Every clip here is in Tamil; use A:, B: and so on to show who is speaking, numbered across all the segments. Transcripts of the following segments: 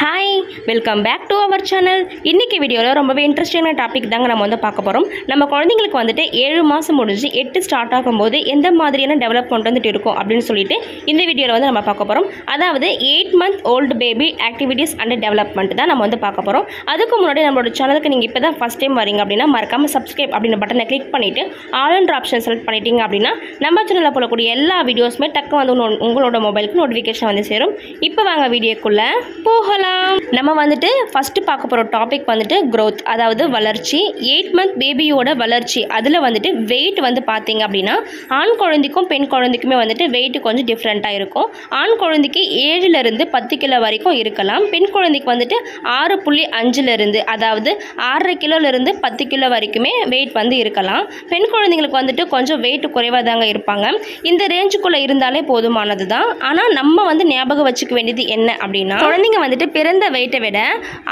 A: Hi, welcome back to our channel. இன்னைக்கு வீடியோல ரொம்பவே இன்ட்ரஸ்டிங்கான டாபிக் தாங்க நம்ம வந்து பார்க்க போறோம். நம்ம குழந்தைகளுக்கு வந்துட்டு 7 மாசம் முடிஞ்சு 8 ஸ்டார்ட் ஆகும்போது எந்த மாதிரியான டெவலப்மென்ட் வந்துட்டு இருக்கும் அப்படினு சொல்லிட்டு இந்த வீடியோல வந்து நம்ம பார்க்க போறோம். அதாவது 8 month old baby activities and development தான் நம்ம வந்து பார்க்க போறோம். அதுக்கு முன்னாடி நம்மளோட சேனலுக்கு நீங்க இப்பதான் ஃபர்ஸ்ட் டைம் வரீங்க அப்படினா மறக்காம subscribe அப்படின பட்டனை கிளிக் பண்ணிட்டு ஆல் என்ற ஆப்ஷன் செலக்ட் பண்ணிட்டீங்க அப்படினா நம்ம சேனல்ல போடக்கூடிய எல்லா வீடியோஸ்மே டக்கு வந்து உங்களோட மொபைலுக்கு நோட்டிஃபிகேஷன் வந்து சேரும். இப்போ வாங்க வீடியோக்குள்ள போகலாம். நம்ம வந்துட்டு ஃபர்ஸ்ட் பார்க்க போற டாபிக் வந்துட்டு growth, அதாவது வளர்ச்சி. 8 month பேபியோட வளர்ச்சி அதுல வந்துட்டு weight வந்து பாத்தீங்க அப்படினா ஆண் குழந்தைக்கும் பெண் குழந்தைக்குமே வந்துட்டு weight கொஞ்சம் டிஃபரண்டா இருக்கும். ஆண் குழந்தைக்கு 7 ல இருந்து 10 கிலோ வரைக்கும் இருக்கலாம். பெண் குழந்தைக்கு வந்துட்டு 6.5 ல இருந்து அதாவது 6.5 கிலோல இருந்து 10 கிலோ வரைக்குமே weight வந்து இருக்கலாம். பெண் குழந்தைகளுக்கு வந்துட்டு கொஞ்சம் weight குறைவா தாங்க இருப்பாங்க. இந்த ரேஞ்சுக்குள்ள இருந்தாலே போதுமானதுதான். ஆனா நம்ம வந்து ஞாபகம் வச்சுக்க வேண்டியது என்ன அப்படினா குழந்தைங்க வந்துட்டு பிறந்த வெயிட்டை விட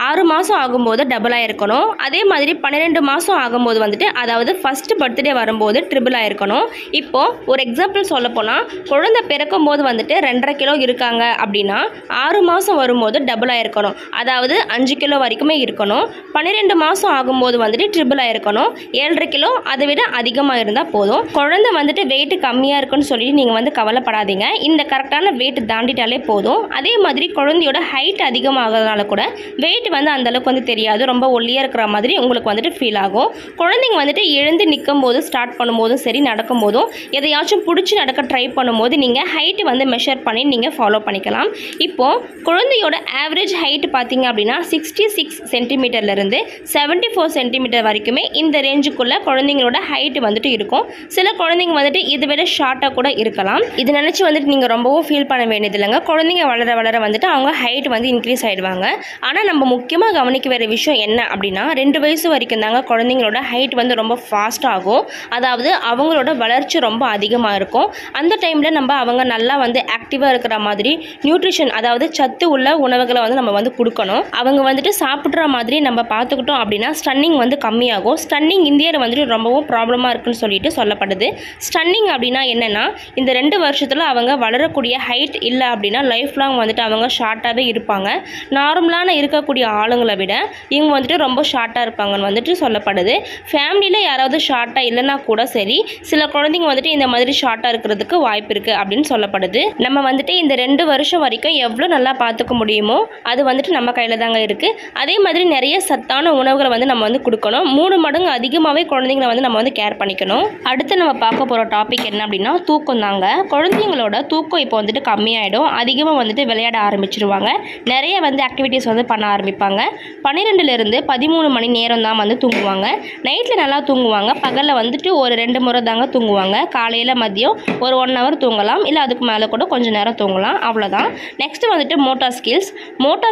A: 6 மாதம் ஆகும்போது டபுளாக இருக்கணும். அதே மாதிரி 12 மாதம் ஆகும்போது வந்துட்டு அதாவது ஃபஸ்ட்டு பர்த்டே வரும்போது ட்ரிபிளாக இருக்கணும். இப்போது ஒரு எக்ஸாம்பிள் சொல்ல போனால் குழந்தை பிறக்கும் போது வந்துட்டு 2.5 கிலோ இருக்காங்க அப்படின்னா 6 மாதம் வரும்போது டபுளாக இருக்கணும். அதாவது 5 கிலோ வரைக்குமே இருக்கணும். 12 மாதம் ஆகும்போது வந்துட்டு ட்ரிபிளாக இருக்கணும். 7.5 கிலோ அதை விட அதிகமாக இருந்தால் போதும். குழந்தை வந்துட்டு வெயிட் கம்மியாக இருக்குன்னு சொல்லிட்டு நீங்கள் வந்து கவலைப்படாதீங்க. இந்த கரெக்டான வெயிட் தாண்டிட்டாலே போதும். அதே மாதிரி குழந்தையோட ஹைட் அதிகமாகிறதுனால கூட வெயிட் வந்து அந்த அளவுக்கு வந்து தெரியாது. ரொம்ப ஒல்லியாக இருக்கிற மாதிரி உங்களுக்கு வந்துட்டு ஃபீல் ஆகும். குழந்தைங்க வந்துட்டு எழுந்து நிற்கும் போது ஸ்டார்ட் பண்ணும்போதும் சரி நடக்கும் போதும் எதையாச்சும் பிடிச்சி நடக்க ட்ரை பண்ணும்போது நீங்கள் ஹைட் வந்து மெஷர் பண்ணி நீங்கள் ஃபாலோ பண்ணிக்கலாம். இப்போது குழந்தையோட ஆவரேஜ் ஹைட் பார்த்தீங்க அப்படின்னா 66 சென்டிமீட்டர்லேருந்து 74 சென்டிமீட்டர் வரைக்குமே இந்த ரேஞ்சுக்குள்ளே குழந்தைங்களோட ஹைட் வந்துட்டு இருக்கும். சில குழந்தைங்க வந்துட்டு இதை விட ஷார்ட்டாக கூட இருக்கலாம். இது நினச்சி வந்துட்டு நீங்கள் ரொம்பவும் ஃபீல் பண்ண வேண்டியது இல்லைங்க. குழந்தைங்க வளர வளர வந்துட்டு அவங்க ஹைட் வந்து இன்க்ரீஸ் ஆகிடுவாங்க. ஆனால் நம்ம முக்கியமாக கவனிக்க வேற விஷயம் என்ன அப்படின்னா 2 வயசு வரைக்கும் தாங்க குழந்தைங்களோட ஹைட் வந்து ரொம்ப ஃபாஸ்ட் ஆகும். அதாவது அவங்களோட வளர்ச்சி ரொம்ப அதிகமாக இருக்கும். அந்த டைமில் நம்ம அவங்க நல்லா வந்து ஆக்டிவாக இருக்கிற மாதிரி நியூட்ரிஷன் அதாவது சத்து உள்ள உணவுகளை வந்து நம்ம வந்து கொடுக்கணும். அவங்க வந்துட்டு சாப்பிட்ற மாதிரி நம்ம பார்த்துக்கிட்டோம் அப்படின்னா ஸ்டன்னிங் வந்து கம்மியாகும். ஸ்டன்னிங் இந்தியாவில் வந்துட்டு ரொம்பவும் ப்ராப்ளமாக இருக்குன்னு சொல்லிட்டு சொல்லப்படுது. ஸ்டன்னிங் அப்படின்னா என்னென்னா இந்த 2 வருஷத்தில் அவங்க வளரக்கூடிய ஹைட் இல்லை அப்படின்னா லைஃப் லாங் வந்துட்டு அவங்க ஷார்ட்டாகவே இருப்பாங்க. நார்மலான இருக்கக்கூடிய ஆளுங்களை விட இவங்க வந்துட்டு ரொம்ப ஷார்ட்டாக இருப்பாங்கன்னு வந்துட்டு சொல்லப்படுது. ஃபேமிலியில் யாராவது ஷார்ட்டாக இல்லைன்னா கூட சரி சில குழந்தைங்க வந்துட்டு இந்த மாதிரி ஷார்ட்டாக இருக்கிறதுக்கு வாய்ப்பு இருக்குது அப்படின்னு சொல்லப்படுது. நம்ம வந்துட்டு இந்த 2 வருஷம் வரைக்கும் எவ்வளோ நல்லா பார்த்துக்க முடியுமோ அது வந்துட்டு நம்ம கையில் தாங்க இருக்குது. அதே மாதிரி நிறைய சத்தான உணவுகளை வந்து நம்ம வந்து கொடுக்கணும். 3 மடங்கு அதிகமாகவே குழந்தைங்களை வந்து நம்ம வந்து கேர் பண்ணிக்கணும். அடுத்து நம்ம பார்க்க போகிற டாபிக் என்ன அப்படின்னா தூக்கம் தாங்க. குழந்தைங்களோட தூக்கம் இப்போ வந்துட்டு கம்மியாயிடும். அதிகமாக வந்துட்டு விளையாட ஆரம்பிச்சிருவாங்க. நிறைய வந்து ஆக்டிவிட்டீஸ் வந்து பண்ண ஆரம்பிப்பாங்க. 12லேருந்து 13 மணி நேரம் தான் வந்து தூங்குவாங்க. நைட்டில் நல்லா தூங்குவாங்க. பகலில் வந்துட்டு ஒரு 2 முறை தாங்க தூங்குவாங்க. காலையில் மதியம் ஒரு 1 hour தூங்கலாம். இல்லை அதுக்கு மேலே கூட கொஞ்சம் நேரம் தூங்கலாம். அவ்வளோதான். நெக்ஸ்ட்டு வந்துட்டு மோட்டார்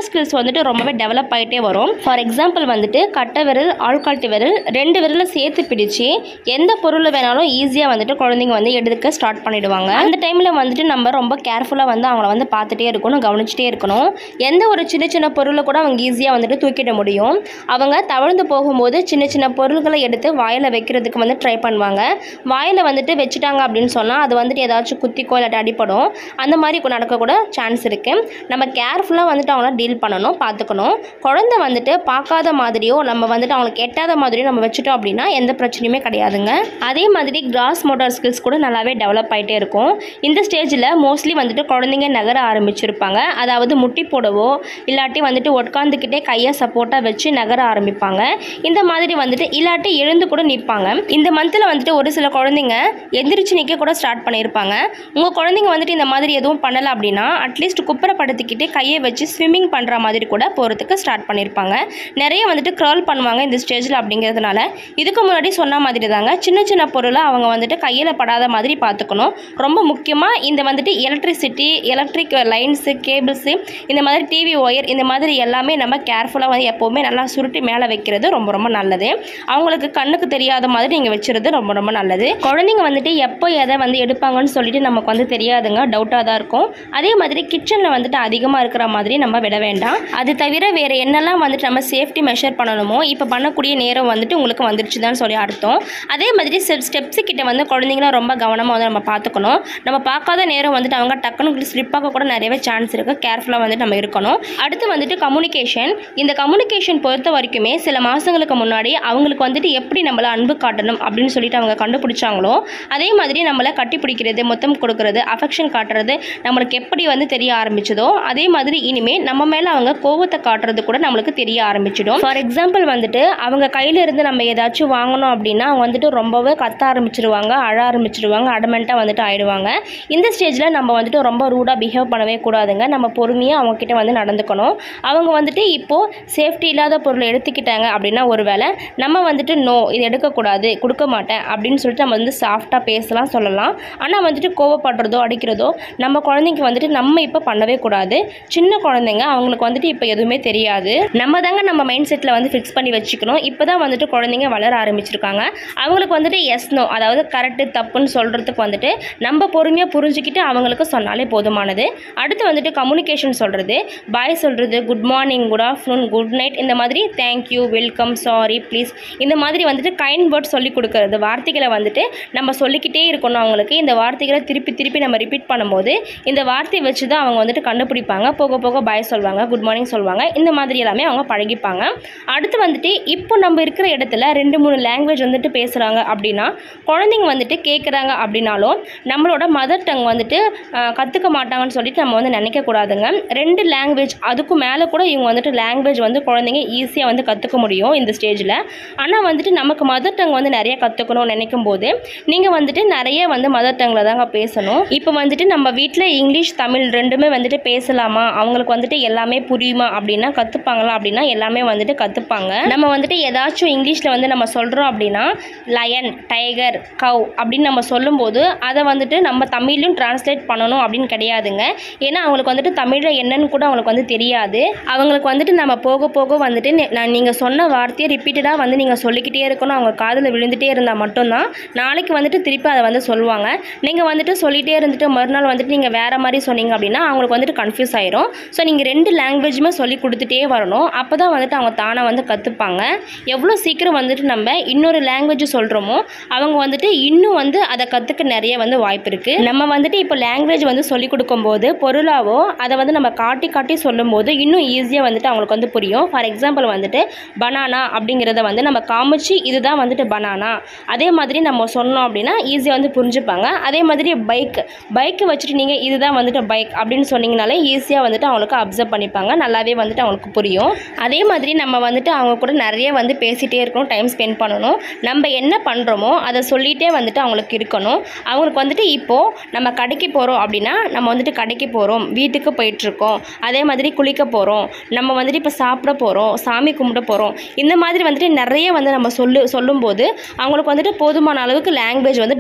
A: ஸ்கில்ஸ் வந்துட்டு ரொம்பவே டெவலப் ஆகிட்டே வரும். ஃபார் எக்ஸாம்பிள் வந்துட்டு கட்டை விரல் ஆள்காட்டி விரல் 2 விரலை சேர்த்து பிடிச்சி எந்த பொருளை வேணாலும் ஈஸியாக வந்துட்டு குழந்தைங்க வந்து எடுக்க ஸ்டார்ட் பண்ணிடுவாங்க. அந்த டைமில் வந்துட்டு நம்ம ரொம்ப கேர்ஃபுல்லாக வந்து அவங்கள வந்து பார்த்துட்டே இருக்கணும், கவனிச்சிட்டே இருக்கணும். எந்த ஒரு சின்ன சின்ன பொருளை கூட அவங்க ஈஸியாக வந்துட்டு தூக்கிட முடியும். அவங்க தவழ்ந்து போகும்போது சின்ன சின்ன பொருட்களை எடுத்து வாயில் வைக்கிறதுக்கு வந்து ட்ரை பண்ணுவாங்க. வாயில் வந்துட்டு வச்சுட்டாங்க அப்படின்னு சொன்னால் அது வந்துட்டு ஏதாச்சும் குத்திக்கோ இல்லாட்டி அடிப்படும். அந்த மாதிரி நடக்கக்கூட சான்ஸ் இருக்குது. நம்ம கேர்ஃபுல்லாக வந்துட்டு அவங்கள டீல் பண்ணணும், பார்த்துக்கணும். குழந்தை வந்துட்டு பார்க்காத மாதிரியோ நம்ம வந்துட்டு அவங்களுக்கு எட்டாத மாதிரியோ நம்ம வச்சுட்டோம் அப்படின்னா எந்த பிரச்சனையுமே கிடையாதுங்க. அதே மாதிரி கிராஸ் மோட்டார் ஸ்கில்ஸ் கூட நல்லாவே டெவலப் ஆகிட்டே இருக்கும். இந்த ஸ்டேஜில் மோஸ்ட்லி வந்துட்டு குழந்தைங்க நகர ஆரம்பிச்சிருப்பாங்க. அதாவது முட்டி போடவோ இல்லாட்டி வந்துட்டு உட்காந்துக்கிட்டே கையை சப்போர்ட்டாக வச்சு நகர ஆரம்பிப்பாங்க. இந்த மாதிரி வந்துட்டு இல்லாட்டி எழுந்து கூட நிற்பாங்க. இந்த மந்தில் வந்துட்டு ஒரு சில குழந்தைங்க எந்திரிச்சு நிற்க கூட ஸ்டார்ட் பண்ணியிருப்பாங்க. உங்கள் குழந்தைங்க வந்துட்டு இந்த மாதிரி எதுவும் பண்ணலை அப்படின்னா அட்லீஸ்ட் குப்புறப்படுத்திக்கிட்டு கையை வச்சு ஸ்விம்மிங் பண்ணுற மாதிரி கூட போகிறதுக்கு ஸ்டார்ட் பண்ணியிருப்பாங்க. நிறைய வந்துட்டு க்ரால் பண்ணுவாங்க இந்த ஸ்டேஜில். அப்படிங்கிறதுனால இதுக்கு முன்னாடி சொன்ன மாதிரி தாங்க சின்ன சின்ன பொருளை அவங்க வந்துட்டு கையில் படாத மாதிரி பார்த்துக்கணும். ரொம்ப முக்கியமாக இந்த வந்துட்டு எலக்ட்ரிக் லைன்ஸு கேபிள்ஸு இந்த மாதிரி டிவி ஒயர் இந்த மாதிரி எல்லாமே நம்ம கேர்ஃபுல்லாக வந்து எப்போவுமே நல்லா சுருட்டி மேலே வைக்கிறது ரொம்ப ரொம்ப நல்லது. அவங்களுக்கு கண்ணுக்கு தெரியாத மாதிரி நீங்கள் வச்சுறது ரொம்ப ரொம்ப நல்லது. குழந்தைங்க வந்துட்டு எப்போ எதை வந்து எடுப்பாங்கன்னு சொல்லிட்டு நமக்கு வந்து தெரியாதுங்க, டவுட்டாக தான் இருக்கும். அதே மாதிரி கிச்சனில் வந்துட்டு அதிகமாக இருக்கிற மாதிரி நம்ம விட வேண்டாம். அது தவிர வேறு என்னெல்லாம் வந்துட்டு நம்ம சேஃப்டி மெஷர் பண்ணணுமோ இப்போ பண்ணக்கூடிய நேரம் வந்துட்டு உங்களுக்கு வந்துருச்சு தான் சொல்லி அர்த்தம். அதே மாதிரி ஸ்டெப்ஸு கிட்ட வந்து குழந்தைங்களாம் ரொம்ப கவனமாக வந்து நம்ம பார்த்துக்கணும். நம்ம பார்க்காத நேரம் வந்துட்டு அவங்க டக்குனு ஸ்லிப்பாக கூட நிறையவே சான்ஸ் இருக்குது. கேர்ஃபுல்லாக வந்துட்டு நம்ம இருக்கணும். அடுத்து வந்துட்டு கம்யூனிகேஷன். இந்த கம்யூனிகேஷன் பொறுத்த வரைக்குமே சில மாதங்களுக்கு முன்னாடி அவங்களுக்கு வந்துட்டு எப்படி நம்மளை அன்பு காட்டணும் அப்படின்னு சொல்லிட்டு அவங்க கண்டுபிடிச்சாங்களோ அதே மாதிரி நம்மளை கட்டி பிடிக்கிறது, மொத்தம் கொடுக்கறது, அஃபெக்ஷன் காட்டுறது நம்மளுக்கு எப்படி வந்து தெரிய ஆரம்பிச்சதோ அதே மாதிரி இனிமேல் நம்ம மேலே அவங்க கோவத்தை காட்டுறது கூட நம்மளுக்கு தெரிய ஆரம்பிச்சிடும். ஃபார் எக்ஸாம்பிள் வந்துட்டு அவங்க கையில் இருந்து நம்ம ஏதாச்சும் வாங்கணும் அப்படின்னா அவங்க வந்துட்டு ரொம்பவே கத்த ஆரம்பிச்சிருவாங்க, அழ ஆரம்பிச்சிருவாங்க, அடமெண்ட்டாக வந்துட்டு ஆயிடுவாங்க. இந்த ஸ்டேஜில் நம்ம வந்துட்டு ரொம்ப ரூடாக பிஹேவ் பண்ணவே கூடாதுங்க. நம்ம பொறுமையாக அவங்கக்கிட்ட வந்து நடந்துக்கணும். அவங்க வந்துட்டு இப்போது சேஃப்டி இல்லாத பொருளை எடுத்துக்கிட்டாங்க அப்படின்னா ஒருவேளை நம்ம வந்துட்டு நோ இது எடுக்கக்கூடாது, கொடுக்க மாட்டேன் அப்படின்னு சொல்லிட்டு நம்ம வந்து சாஃப்டாக பேசலாம், சொல்லலாம். ஆனால் வந்துட்டு கோவப்படுறதோ அடிக்கிறதோ நம்ம குழந்தைங்க வந்துட்டு நம்ம இப்போ பண்ணவே கூடாது. சின்ன குழந்தைங்க அவங்களுக்கு வந்துட்டு இப்போ எதுவுமே தெரியாது. நம்ம தாங்க நம்ம மைண்ட் செட்டில் வந்து ஃபிக்ஸ் பண்ணி வச்சுக்கணும். இப்போ தான் வந்துட்டு குழந்தைங்க வளர ஆரம்பிச்சிருக்காங்க. அவங்களுக்கு வந்துட்டு எஸ் நோ அதாவது கரெக்டு தப்புன்னு சொல்கிறதுக்கு வந்துட்டு நம்ம பொறுமையாக புரிஞ்சுக்கிட்டு அவங்களுக்கு சொன்னாலே போதுமானது. அடுத்து வந்துட்டு கம்யூனிகேஷன் சொல்கிறது, பாய் சொல்கிறது, good morning, good afternoon, good night, இந்த மாதிரி தேங்க்யூ, வெல்கம், சாரி, ப்ளீஸ், இந்த மாதிரி வந்துட்டு கைண்ட் வேர்ட் சொல்லி கொடுக்கறது. வார்த்தைகளை வந்துட்டு நம்ம சொல்லிக்கிட்டே இருக்கணும் அவங்களுக்கு. இந்த வார்த்தைகளை திருப்பி திருப்பி நம்ம ரிப்பீட் பண்ணும்போது இந்த வார்த்தையை வச்சு தான் அவங்க வந்துட்டு கண்டுபிடிப்பாங்க. போக போக பாய் சொல்லுவாங்க, குட் மார்னிங் சொல்லுவாங்க, இந்த மாதிரி எல்லாமே அவங்க பழகிப்பாங்க. அடுத்து வந்துட்டு இப்போ நம்ம இருக்கிற இடத்துல 2-3 லாங்குவேஜ் வந்துட்டு பேசுகிறாங்க அப்படின்னா குழந்தைங்க வந்துட்டு கேட்குறாங்க அப்படின்னாலும் நம்மளோட மதர் டங் வந்துட்டு கற்றுக்க மாட்டாங்கன்னு சொல்லிட்டு நம்ம வந்து நினைக்கக்கூடாதுங்க. 2 லாங்குவேஜ் அதுக்கும் மேலே கூட இவங்க வந்துட்டு லாங்குவேஜ் வந்து குழந்தைங்க ஈஸியாக வந்து கற்றுக்க முடியும் இந்த ஸ்டேஜில். ஆனால் வந்துட்டு நமக்கு மதர் டங் வந்து நிறைய கற்றுக்கணும்னு நினைக்கும் போது நீங்கள் வந்துட்டு நிறைய வந்து மதர் டங்கில் தாங்க பேசணும். இப்போ வந்துட்டு நம்ம வீட்டில் இங்கிலீஷ், தமிழ் ரெண்டுமே வந்துட்டு பேசலாமா, அவங்களுக்கு வந்துட்டு எல்லாமே புரியுமா அப்படின்னா கற்றுப்பாங்களா அப்படின்னா எல்லாமே வந்துட்டு கற்றுப்பாங்க. நம்ம வந்துட்டு ஏதாச்சும் இங்கிலீஷில் வந்து நம்ம சொல்கிறோம் அப்படின்னா லயன், டைகர், கவ் அப்படின்னு நம்ம சொல்லும்போது அதை வந்துட்டு நம்ம தமிழ்லையும் டிரான்ஸ்லேட் பண்ணணும் அப்படின்னு கிடையாதுங்க. ஏன்னா அவங்களுக்கு வந்துட்டு தமிழில் என்னன்னு கூட அவங்களுக்கு வந்து தெரியாது. அவங்களுக்கு வந்துட்டு நம்ம போக போக வந்துட்டு நீங்கள் சொன்ன வார்த்தையை ரிப்பீட்டடாக வந்து நீங்கள் சொல்லிக்கிட்டே இருக்கணும். அவங்க காதில் விழுந்துகிட்டே இருந்தால் மட்டும்தான் நாளைக்கு வந்துட்டு திருப்பி அதை வந்து சொல்லுவாங்க. நீங்கள் வந்துட்டு சொல்லிகிட்டே இருந்துட்டு மறுநாள் வந்துட்டு நீங்கள் வேறு மாதிரி சொன்னீங்க அப்படின்னா அவங்களுக்கு வந்துட்டு கன்ஃபியூஸ் ஆயிரும். ஸோ நீங்கள் 2 லாங்குவேஜுமே சொல்லி கொடுத்துட்டே வரணும். அப்போ தான் வந்துட்டு அவங்க தானாக வந்து கற்றுப்பாங்க. எவ்வளோ சீக்கிரம் வந்துட்டு நம்ம இன்னொரு லாங்குவேஜ் சொல்கிறோமோ அவங்க வந்துட்டு இன்னும் வந்து அதை கற்றுக்க நிறைய வந்து வாய்ப்பு இருக்குது. நம்ம வந்துட்டு இப்போ லாங்குவேஜ் வந்து சொல்லிக் கொடுக்கும்போது பொருளாவோ அதை வந்து நம்ம காட்டி காட்டி சொல்லும்போது இன்னும் ஈஸியாக வந்துட்டு அவங்களுக்கு வந்து புரியும். ஃபார் எக்ஸாம்பிள் வந்துட்டு பனானா அப்படிங்கிறத வந்து நம்ம காமிச்சு இதுதான் வந்துட்டு பனானா அதே மாதிரி நம்ம சொன்னோம் அப்படின்னா ஈஸியாக வந்து புரிஞ்சுப்பாங்க. அதே மாதிரி பைக்கு வச்சுட்டு நீங்கள் இதுதான் வந்துட்டு பைக் அப்படின்னு சொன்னீங்கனாலே ஈஸியாக வந்துட்டு அவங்களுக்கு அப்சர்வ் பண்ணிப்பாங்க, நல்லாவே வந்துட்டு அவங்களுக்கு புரியும். அதே மாதிரி நம்ம வந்துட்டு அவங்க கூட நிறைய வந்து பேசிகிட்டே இருக்கணும், டைம் ஸ்பெண்ட் பண்ணணும். நம்ம என்ன பண்ணுறோமோ அதை சொல்லிகிட்டே வந்துட்டு அவங்களுக்கு இருக்கணும். அவங்களுக்கு வந்துட்டு இப்போது நம்ம கடைக்கு போகிறோம் அப்படின்னா நம்ம வந்துட்டு கடைக்கு போகிறோம், வீட்டுக்கு போயிட்டுருக்கோம், அதே மாதிரி குளிக்க போகிறோம், நம்ம வந்துட்டு இப்போ சாப்பிட போகிறோம், சாமி கும்பிட போகிறோம், இந்த மாதிரி வந்துட்டு நிறைய வந்து நம்ம சொல்லும்போது அவங்களுக்கு வந்துட்டு போதுமான அளவுக்கு லாங்குவேஜ் வந்து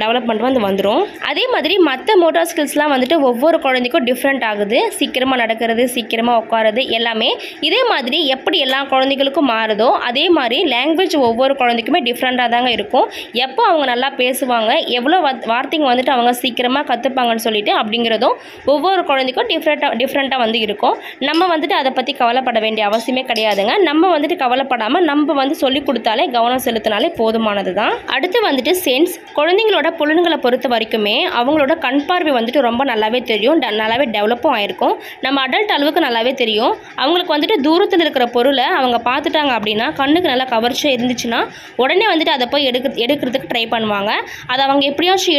A: டெவலப்மெண்ட் வந்து வந்துடும். அதே மாதிரி மற்ற மோட்டார் ஸ்கில்ஸ்லாம் வந்துட்டு ஒவ்வொரு குழந்தைக்கும் டிஃப்ரெண்ட் ஆகுது. சீக்கிரமாக நடக்கிறது, சீக்கிரமாக உட்காருது எல்லாமே இதே மாதிரி எப்படி எல்லா குழந்தைகளுக்கும் மாறுதோ அதே மாதிரி லாங்குவேஜ் ஒவ்வொரு குழந்தைக்குமே டிஃப்ரெண்ட்டாக தாங்க இருக்கும். எப்போ அவங்க நல்லா பேசுவாங்க, எவ்வளோ வார்த்தைங்க வந்துட்டு அவங்க சீக்கிரமாக கற்றுப்பாங்கன்னு சொல்லிட்டு அப்படிங்கிறதும் ஒவ்வொரு குழந்தைக்கும் டிஃப்ரெண்ட்டாக வந்து இருக்கும். நம்ம வந்துட்டு அதை பற்றி கவலைப்பட வேண்டிய அவசியமே கிடையாதுங்க. நம்ம வந்துட்டு கவலைப்படாமல் நம்ம வந்து சொல்லி கொடுத்தாலே கவனம் செலுத்தினாலே போதுமானது தான். அடுத்து வந்துட்டு சென்ஸ். குழந்தைங்களோட புலன்களை பொறுத்த வரைக்குமே அவங்களோட கண் பார்வை வந்துட்டு ரொம்ப நல்லாவே தெரியும், நல்லாவே டெவலப்பும் ஆயிருக்கும். நம்ம அடல்ட் அளவுக்கு நல்லாவே தெரியும். அவங்களுக்கு வந்துட்டு தூரத்தில் இருக்கிற பொருளை அவங்க பார்த்துட்டாங்க அப்படின்னா கண்ணுக்கு நல்லா கவர்ச்சியாக இருந்துச்சுன்னா உடனே வந்துட்டு அதை போய் எடுக்கிறதுக்கு ட்ரை பண்ணுவாங்க. அதை அவங்க எப்படியாச்சும்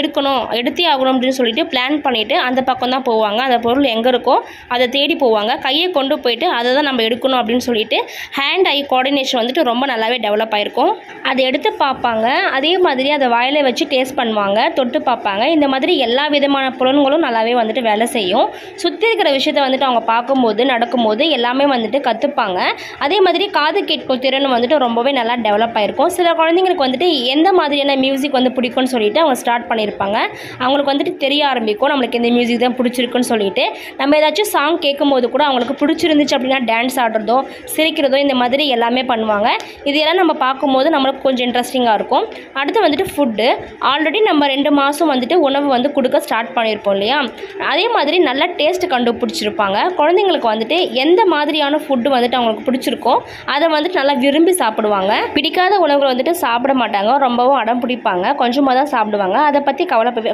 A: எடுத்தே ஆகணும் அப்படின்னு சொல்லிட்டு பிளான் பண்ணிவிட்டு அந்த பக்கம் தான் போவாங்க. அந்த பொருள் எங்கே இருக்கோ அதை தேடி போவாங்க. கையை கொண்டு போயிட்டு அதை தான் நம்ம எடுக்கணும் அப்படின்னு சொல்லிட்டு ஹேண்ட் ஐ கோஆர்டினேஷன் வந்துட்டு ரொம்ப நல்லாவே டெவலப் ஆகிருக்கும். அதை எடுத்து பார்ப்பாங்க, அதே மாதிரி அதை வாயில வச்சு டேஸ்ட் பண்ணுவாங்க, தொட்டு பார்ப்பாங்க. இந்த மாதிரி எல்லா விதமான புலன்களும் நல்லாவே வந்துட்டு வேலை செய்யும். சுற்றி இருக்கிற விஷயத்தை வந்துட்டு அவங்க பார்க்கும்போது நடக்கும்போது எல்லாமே வந்துட்டு கற்றுப்பாங்க. அதே மாதிரி காது கேட்கும் திறன் வந்துட்டு ரொம்பவே நல்லா டெவலப் ஆகிருக்கும். சில குழந்தைங்களுக்கு வந்துட்டு எந்த மாதிரியான மியூசிக் வந்து பிடிக்கும்னு சொல்லிட்டு அவங்க ஸ்டார்ட் பண்ணியிருப்பாங்க. அவங்களுக்கு வந்துட்டு தெரிய ஆரம்பிக்கும் நம்மளுக்கு இந்த மியூசிக் தான் பிடிச்சிருக்குன்னு சொல்லிட்டு. நம்ம ஏதாச்சும் சாங் கேட்கும்போது கூட அவங்களுக்கு பிடிச்சிருந்துச்சு அப்படின்னா டான்ஸ் ஆடுறதோ சிரிக்கிறதோ இந்த மாதிரி எல்லாமே பண்ணுவாங்க. இதெல்லாம் நம்ம பார்க்கும்போது நம்மளுக்கு கொஞ்சம் இன்ட்ரெஸ்டிங்காக இருக்கும். அடுத்து வந்துட்டு ஃபுட்டு. ஆல்ரெடி நம்ம 2 மாதம் வந்துட்டு உணவு வந்து கொடுக்க ஸ்டார்ட் பண்ணியிருப்போம் இல்லையா, அதே மாதிரி நல்லா டேஸ்ட் கண்டுபிடிச்சிருப்பாங்க. குழந்தைங்களுக்கு வந்துட்டு எந்த மாதிரியான ஃபுட்டு வந்துட்டு அவங்களுக்கு பிடிச்சிருக்கோ அதை வந்துட்டு நல்லா விரும்பி சாப்பிடுவாங்க. பிடிக்காத உணவுகள் வந்துட்டு சாப்பிட மாட்டாங்க, ரொம்பவும் அடம் பிடிப்பாங்க, கொஞ்சமாக தான் சாப்பிடுவாங்க. அதை பற்றி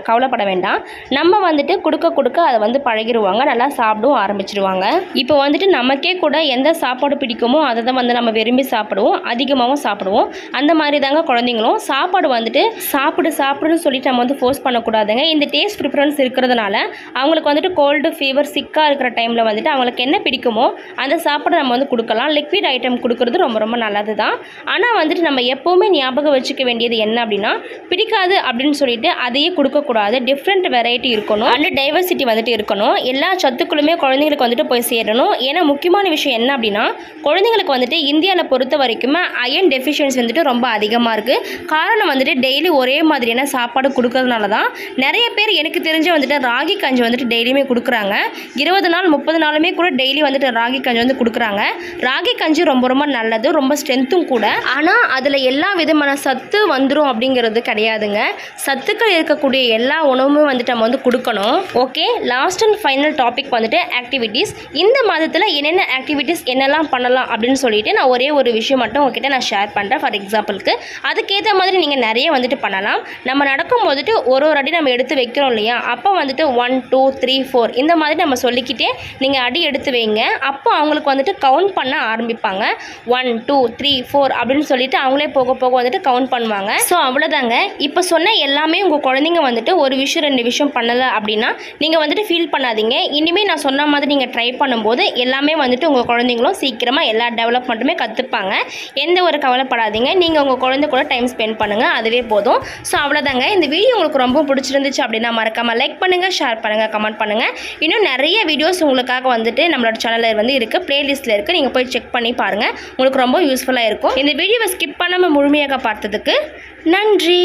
A: கவலைப்பட வேண்டாம். நம்ம வந்துட்டு கொடுக்க அதை வந்து பழகிடுவாங்க, நல்லா சாப்பிடவும் ஆரம்பிச்சிடுவாங்க. சாப்பிடுவாங்க. இப்போ வந்துட்டு நமக்கே கூட எந்த சாப்பாடு பிடிக்குமோ அதை தான் வந்து நம்ம விரும்பி சாப்பிடுவோம், அதிகமாகவும் சாப்பிடுவோம். அந்த மாதிரி தாங்க குழந்தைங்களும் சாப்பாடு வந்துட்டு சாப்பிடுன்னு சொல்லிட்டு நம்ம வந்து ஃபோர்ஸ் பண்ணக்கூடாதுங்க. இந்த டேஸ்ட் ப்ரிஃபரன்ஸ் இருக்கிறதுனால அவங்களுக்கு வந்துட்டு கோல்டு ஃபீவர் சிக்காக இருக்கிற டைமில் வந்துட்டு அவங்களுக்கு என்ன பிடிக்குமோ அந்த சாப்பாடு நம்ம வந்து கொடுக்கலாம். லிக்விட் ஐட்டம் கொடுக்குறது ரொம்ப ரொம்ப நல்லது தான். ஆனால் வந்துட்டு நம்ம எப்போவுமே ஞாபகம் வச்சுக்க வேண்டியது என்ன அப்படின்னா, பிடிக்காது அப்படின்னு சொல்லிட்டு அதையே கொடுக்கக்கூடாது. டிஃப்ரெண்ட் வெரைட்டி இருக்கணும் அண்ட் டைவர்சிட்டி வந்துட்டு இருக்கணும். எல்லா சத்துக்களுமே குழந்தைங்களுக்கு வந்துட்டு போய் சேரணும். ஏன்னா முக்கியமான விஷயம் என்ன அப்படின்னா, குழந்தைங்களுக்கு வந்துட்டு இந்தியாவில் பொறுத்த வரைக்குமே அயன் டெஃபிஷியன்சி வந்துட்டு ரொம்ப அதிகமாக இருக்குது. காரணம் வந்துட்டு டெய்லி ஒரே மாதிரியான சாப்பாடு கொடுக்கறதுனால தான். நிறைய பேர் எனக்கு தெரிஞ்ச வந்துட்டு ராகி கஞ்சி வந்துட்டு டெய்லியுமே கொடுக்குறாங்க. 20 நாள் 30 நாளுமே கூட டெய்லி வந்துட்டு ராகி கஞ்சி வந்து கொடுக்குறாங்க. ராகி கஞ்சி ரொம்ப ரொம்ப நல்லது, ரொம்ப ஸ்ட்ரென்த்தும் கூட. ஆனால் அதில் எல்லா விதமான சத்து வந்துடும் அப்படிங்கிறது கிடையாதுங்க. சத்துக்கள் இருக்கக்கூடிய எல்லா உணவுமே வந்துட்டு நம்ம வந்து கொடுக்கணும். Okay, last and final topic வந்துட்டு ஆக்டிவிட்டீஸ். இந்த மாதத்தில் என்னென்ன ஆக்டிவிட்டீஸ் என்னெல்லாம் பண்ணலாம் அப்படின்னு சொல்லிட்டு நான் ஒரே ஒரு விஷயம் மட்டும் உங்ககிட்ட நான் ஷேர் பண்ணுறேன். ஃபார் எக்ஸாம்பிளுக்கு அதுக்கேற்ற மாதிரி நீங்கள் நிறைய வந்துட்டு பண்ணலாம். நம்ம நடக்கும் போதுட்டு ஒரு அடி நம்ம எடுத்து வைக்கிறோம் இல்லையா, அப்போ வந்துட்டு 1 2 3 4 இந்த மாதிரி நம்ம சொல்லிக்கிட்டே நீங்கள் அடி எடுத்து வைங்க. அப்போ அவங்களுக்கு வந்துட்டு கவுண்ட் பண்ண ஆரம்பிப்பாங்க. 1 2 3 4 அப்படின்னு சொல்லிட்டு அவங்களே போக போக வந்துட்டு கவுண்ட் பண்ணுவாங்க. ஸோ அவ்வளோதாங்க. இப்போ சொன்ன எல்லாமே உங்கள் குழந்தைங்க வந்துட்டு ஒரு விஷயம் 2 விஷயம் பண்ணலை அப்படின்னா நீங்கள் வந்துட்டு ஃபீல் பண்ணாதீங்க. இனிமேல் நான் சொன்ன மாதிரி நீங்கள் ட்ரை பண்ணும்போது எல்லாமே வந்துட்டு உங்கள் குழந்தைங்களும் சீக்கிரமாக எல்லா டெவலப்மெண்ட்டுமே கற்றுப்பாங்க. எந்த ஒரு கவலைப்படாதீங்க. நீங்கள் உங்கள் குழந்தை கூட டைம் ஸ்பெண்ட் பண்ணுங்கள், அதுவே போதும். ஸோ அவ்வளோதாங்க. இந்த வீடியோ உங்களுக்கு ரொம்ப பிடிச்சிருந்துச்சு அப்படின்னா மறக்காமல் லைக் பண்ணுங்கள், ஷேர் பண்ணுங்கள், கமெண்ட் பண்ணுங்கள். இன்னும் நிறைய வீடியோஸ் உங்களுக்காக வந்துட்டு நம்மளோட சேனலில் வந்து இருக்குது, பிளேலிஸ்ட்டில் இருக்குது. நீங்கள் போய் செக் பண்ணி பாருங்கள், உங்களுக்கு ரொம்ப யூஸ்ஃபுல்லாக இருக்கும். இந்த வீடியோவை ஸ்கிப் பண்ணாமல் முழுமையாக பார்த்ததுக்கு நன்றி.